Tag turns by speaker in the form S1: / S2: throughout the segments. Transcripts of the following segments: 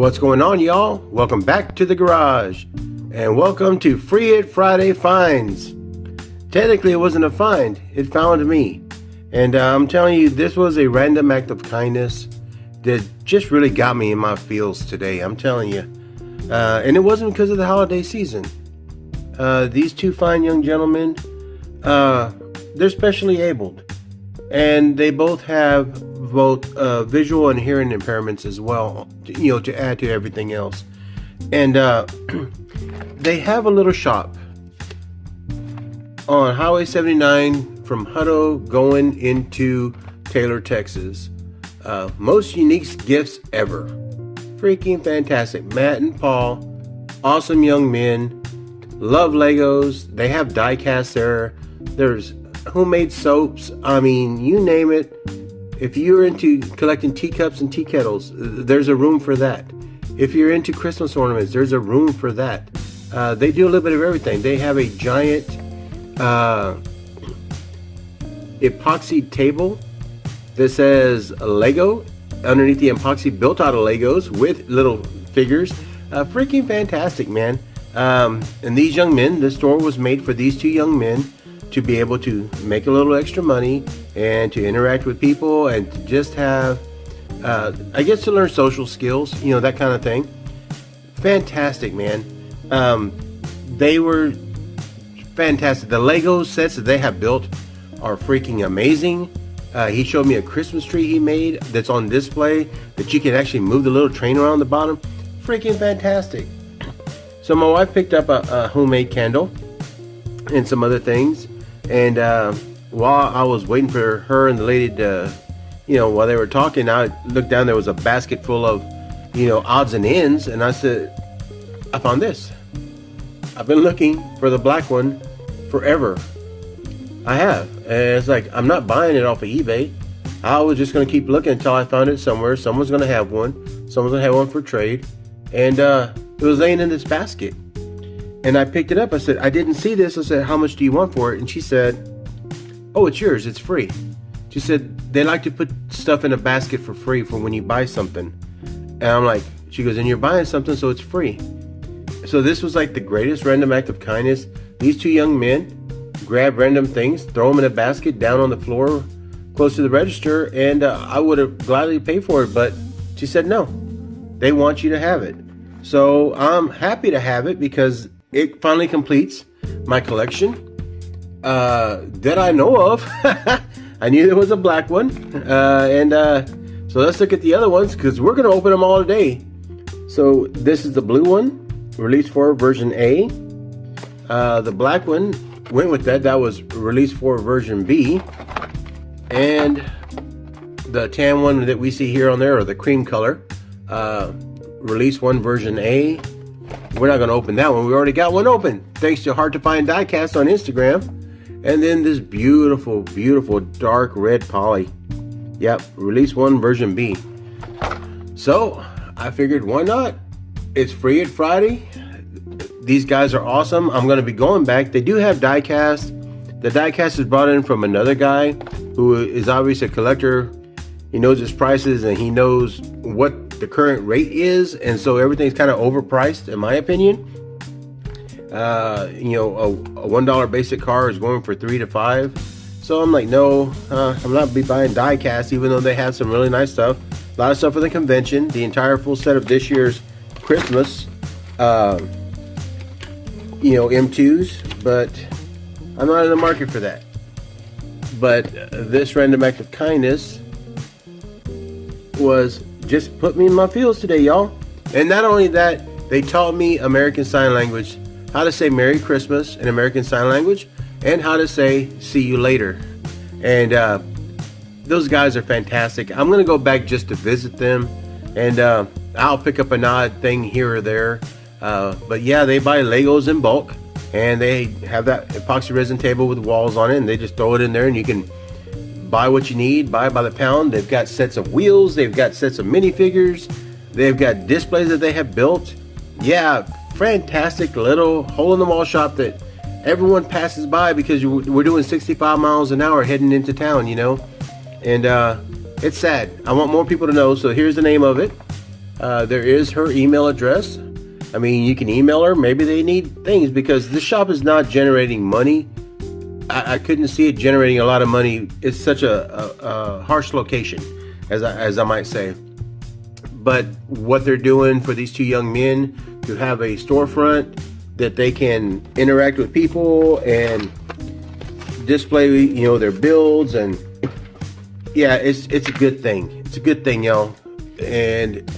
S1: What's going on, y'all? Welcome back to the garage, and welcome to Free It Friday Finds. Technically, it wasn't a find, it found me. And I'm telling you, this was a random act of kindness that just really got me in my feels today. I'm telling you. And it wasn't because of the holiday season. These two fine young gentlemen, they're specially abled. And they both have both visual and hearing impairments as well, to add to everything else. And they have a little shop on Highway 79 from Hutto going into Taylor, Texas. Most unique gifts ever. Freaking fantastic. Matt and Paul, awesome young men, love Legos. They have die casts there. There's homemade soaps. I mean, you name it. If you're into collecting teacups and tea kettles, there's a room for that. If you're into Christmas ornaments, there's a room for that. They do a little bit of everything. They have a giant epoxy table that says Lego underneath the epoxy, built out of Legos with little figures. Freaking fantastic, man. And these young men, this store was made for these two young men to be able to make a little extra money and to interact with people and to just have, I guess, to learn social skills, that kind of thing. Fantastic, man. They were fantastic. The Lego sets that they have built are freaking amazing. He showed me a Christmas tree he made that's on display that you can actually move the little train around the bottom. Freaking fantastic. So my wife picked up a homemade candle and some other things. And while I was waiting for her and the lady to, while they were talking, I looked down, there was a basket full of, odds and ends. And I said, I found this. I've been looking for the black one forever. I have. And it's like, I'm not buying it off of eBay. I was just going to keep looking until I found it somewhere. Someone's going to have one. Someone's going to have one for trade. And it was laying in this basket. And I picked it up. I said, I didn't see this. I said, how much do you want for it? And she said, oh, it's yours. It's free. She said, they like to put stuff in a basket for free for when you buy something. And I'm like, she goes, and you're buying something, so it's free. So this was like the greatest random act of kindness. These two young men grab random things, throw them in a basket down on the floor close to the register, and I would have gladly paid for it. But she said, no, they want you to have it. So I'm happy to have it because it finally completes my collection that I know of. I knew there was a black one. So let's look at the other ones because we're going to open them all today. So this is the blue one, release 4 version A. The black one went with that. That was release 4 version B. And the tan one that we see here on there, or the cream color, release 1 version A. We're not going to open that one. We already got one open, thanks to Hard to Find Diecast on Instagram. And then this beautiful, beautiful dark red poly. Yep, release 1 version B. So I figured, why not? It's Free It Friday. These guys are awesome. I'm going to be going back. They do have diecast. The diecast is brought in from another guy who is obviously a collector. He knows his prices and he knows what the current rate is, and so everything's kind of overpriced in my opinion. A $1 basic car is going for $3 to $5. So I'm like, no, I'm not be buying diecast, even though they have some really nice stuff. A lot of stuff for the convention. The entire full set of this year's Christmas M2s, but I'm not in the market for that. But this random act of kindness was just put me in my feels today, y'all. And not only that, they taught me American Sign Language, how to say Merry Christmas in American Sign Language, and how to say see you later. And those guys are fantastic. I'm going to go back just to visit them, and I'll pick up an odd thing here or there. But yeah, they buy Legos in bulk, and they have that epoxy resin table with walls on it, and they just throw it in there, and you can buy what you need, buy by the pound. They've got sets of wheels, they've got sets of minifigures, they've got displays that they have built. Yeah, fantastic little hole-in-the-wall shop that everyone passes by because we're doing 65 miles an hour heading into town, And it's sad. I want more people to know, so here's the name of it. There is her email address. I mean, you can email her. Maybe they need things because this shop is not generating money. I couldn't see it generating a lot of money. It's such a harsh location, as I might say. But what they're doing for these two young men to have a storefront that they can interact with people and display, you know, their builds, and yeah, it's a good thing. It's a good thing, y'all. And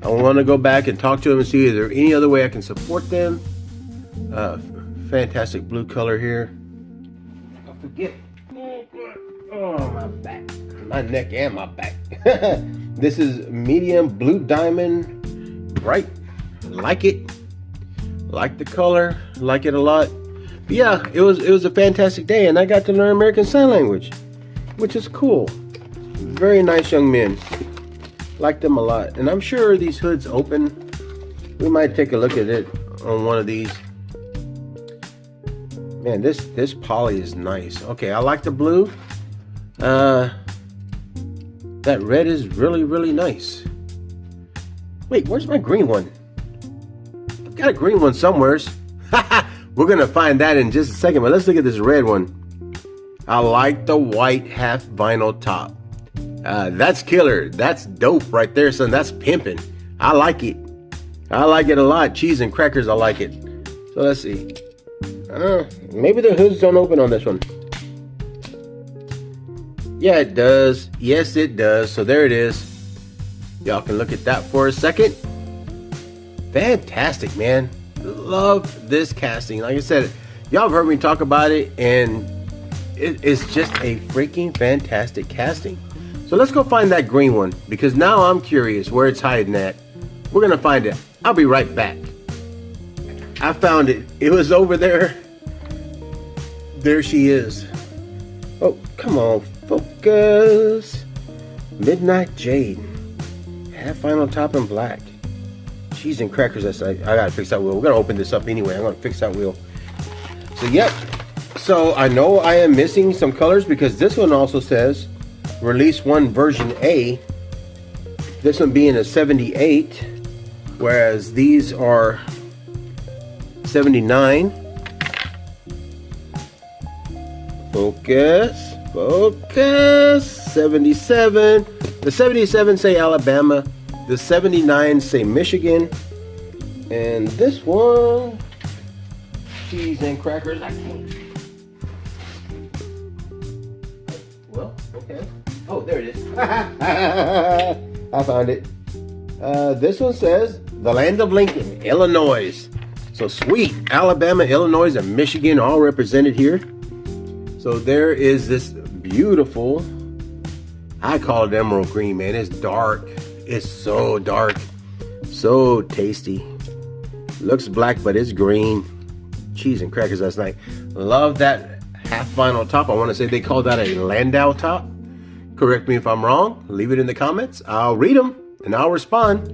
S1: I want to go back and talk to them and see if there any other way I can support them. Fantastic blue color here. I forget. Oh, my back, my neck, and my back. This is medium blue diamond, bright. Like it, like the color, like it a lot. But yeah, it was a fantastic day, and I got to learn American Sign Language, which is cool. Very nice young men. Like them a lot, and I'm sure these hoods open. We might take a look at it on one of these. Man, this poly is nice. Okay, I like the blue. That red is really nice. Wait, where's my green one? I've got a green one somewheres. We're gonna find that in just a second, but let's look at this red one. I like the white half vinyl top. That's killer. That's dope right there, son. That's pimping. I like it. I like it a lot. Cheese and crackers, I like it. So let's see. Maybe the hoods don't open on this one. Yeah, it does. Yes, it does. So there it is. Y'all can look at that for a second. Fantastic, man. Love this casting. Like I said, y'all have heard me talk about it, and it's just a freaking fantastic casting. So let's go find that green one, because now I'm curious where it's hiding at. We're gonna find it. I'll be right back. I found it. It was over there. There she is. Oh, come on, focus. Midnight Jade. Half vinyl top in black. Cheese and crackers. I gotta fix that wheel. We're gonna open this up anyway. I'm gonna fix that wheel. So yep. So I know I am missing some colors, because this one also says Release 1 version A. This one being a 78, whereas these are 79. Focus. 77. The 77 say Alabama. The 79 say Michigan. And this one, cheese and crackers. I can't. Well, okay. Oh, there it is. I found it. This one says the land of Lincoln, Illinois. So sweet. Alabama, Illinois, and Michigan all represented here. So there is this beautiful, I call it emerald green, man. It's dark. It's so dark. So tasty. Looks black, but it's green. Cheese and crackers last night. Love that half vinyl top. I want to say they call that a Landau top. Correct me if I'm wrong. Leave it in the comments. I'll read them and I'll respond.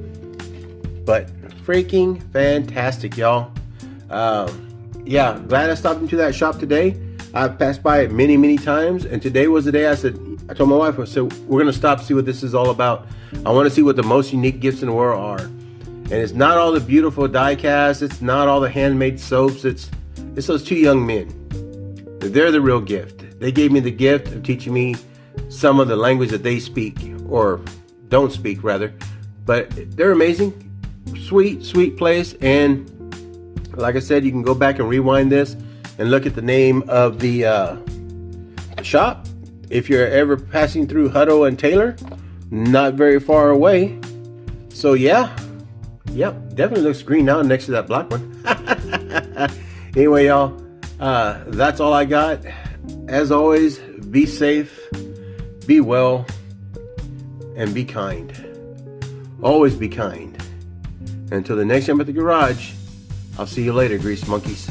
S1: But freaking fantastic, y'all. Yeah, glad I stopped into that shop today. I've passed by it many times, and today was the day I told my wife, I said, we're gonna stop, see what this is all about. I want to see what the most unique gifts in the world are. And it's not all the beautiful die casts, it's not all the handmade soaps, it's those two young men. They're the real gift. They gave me the gift of teaching me some of the language that they speak, or don't speak rather. But they're amazing. Sweet place. And like I said, you can go back and rewind this and look at the name of the shop. If you're ever passing through Hutto and Taylor, not very far away. So yeah, yep, definitely looks green now next to that black one. Anyway, y'all, that's all I got. As always, be safe, be well, and be kind. Always be kind. Until the next time at the garage, I'll see you later, grease monkeys.